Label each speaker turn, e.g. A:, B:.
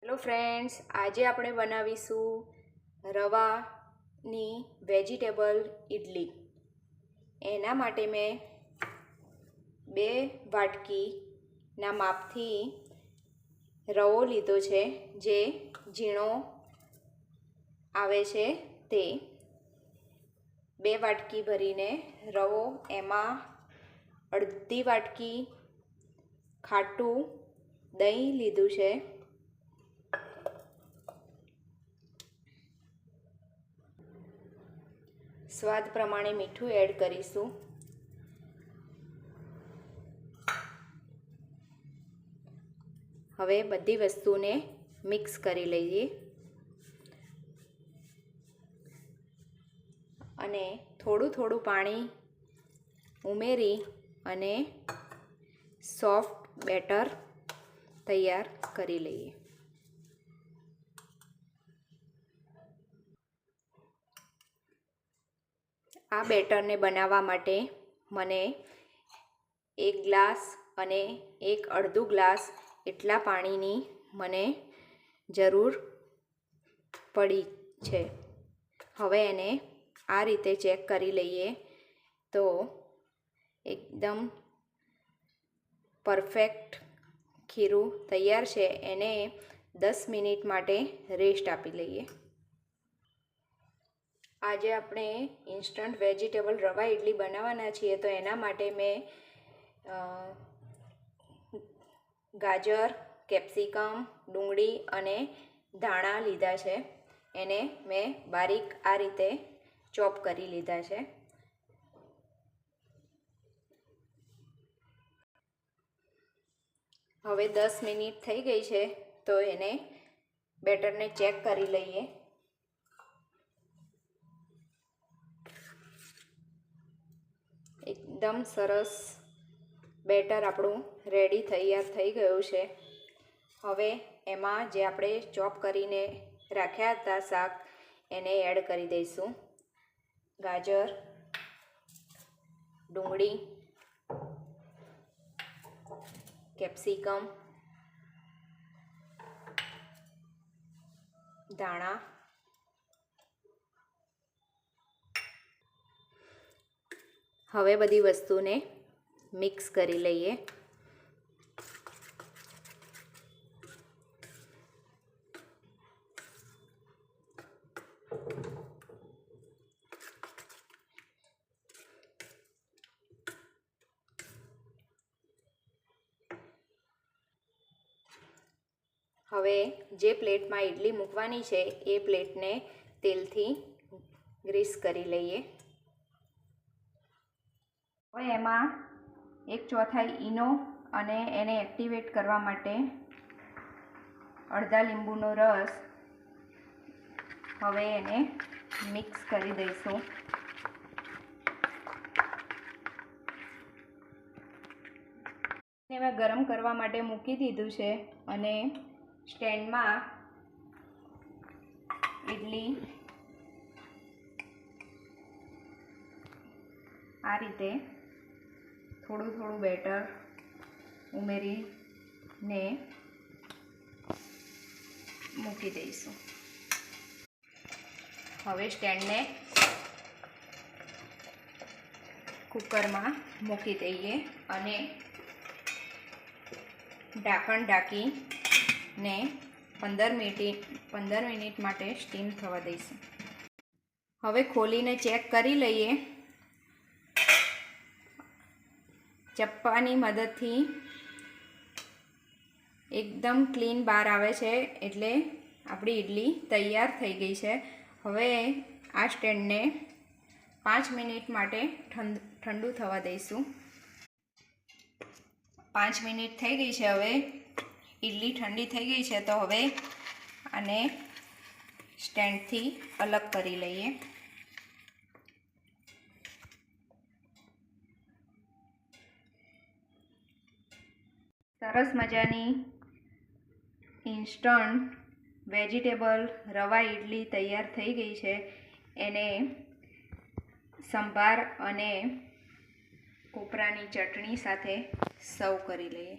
A: Hello friends, આજે આપણે બનાવીશું રવાની વેજીટેબલ ઇડલી। એના માટે મેં 2 વાટકીના માપથી રવો લીધો છે, જે ઝીણો આવે છે તે 2 વાટકી ભરીને રવો, એમાં અડધી વાટકી ખાટું દહીં લીધું છે, સ્વાદ પ્રમાણે મીઠું એડ કરીશું। હવે બધી વસ્તુને મિક્સ કરી લઈએ અને થોડું પાણી ઉમેરી અને સોફ્ટ બેટર તૈયાર કરી લઈએ। આ બેટરને બનાવવા માટે મને 1 ગ્લાસ અને 1 અડધું ગ્લાસ એટલા પાણીની મને જરૂર પડી છે। હવે એને આ રીતે ચેક કરી લઈએ તો એકદમ પરફેક્ટ ખીરું તૈયાર છે। એને 10 મિનિટ માટે રેસ્ટ આપી લઈએ। આજે આપણે ઇન્સ્ટન્ટ વેજીટેબલ રવા ઇડલી બનાવવાના છીએ, તો એના માટે મેં ગાજર, કેપ્સિકમ, ડુંગળી અને ધાણા લીધા છે। એને મેં બારીક આ રીતે ચોપ કરી લીધા છે। હવે 10 મિનિટ થઈ ગઈ છે, તો એને બેટરને ચેક કરી લઈએ। એકદમ સરસ બેટર આપણું રેડી તૈયાર થઈ ગયું છે। હવે એમાં જે આપણે ચોપ કરીને રાખ્યા હતા શાક, એને એડ કરી દઈશું। ગાજર, ડુંગળી, કેપ્સિકમ, ધાણા, હવે બધી વસ્તુને મિક્સ કરી લઈએ। હવે જે પ્લેટમાં ઇડલી મૂકવાની છે એ પ્લેટને તેલથી ગ્રીસ કરી લઈએ। હવે એમાં 1/4 ઈનો અને એને એક્ટિવેટ કરવા માટે અડધા લીંબુનો રસ હવે એને મિક્સ કરી દઈશું। મેં ગરમ કરવા માટે મૂકી દીધું છે અને સ્ટેન્ડમાં ઇડલી આ રીતે થોડું બેટર ઉમેરીને મૂકી દઈશું। હવે સ્ટેન્ડને કુકરમાં મૂકી દઈએ અને ઢાંકણ ઢાંકીને 15 મિનિટ માટે સ્ટીમ થવા દઈશું। હવે ખોલીને ચેક કરી લઈએ। ચપ્પાની મદદથી એકદમ ક્લીન બહાર આવે છે, એટલે આપણી ઇડલી તૈયાર થઈ ગઈ છે। હવે આ સ્ટેન્ડને 5 મિનિટ માટે ઠંડુ થવા દઈશું। 5 મિનિટ થઈ ગઈ છે। હવે ઇડલી ઠંડી થઈ ગઈ છે, તો હવે આને સ્ટેન્ડથી અલગ કરી લઈએ। સરસ મજાની ઇન્સ્ટન્ટ વેજીટેબલ રવા ઇડલી તૈયાર થઈ ગઈ છે। એને સંભાર અને કોપરાની ચટણી સાથે સર્વ કરી લઈએ।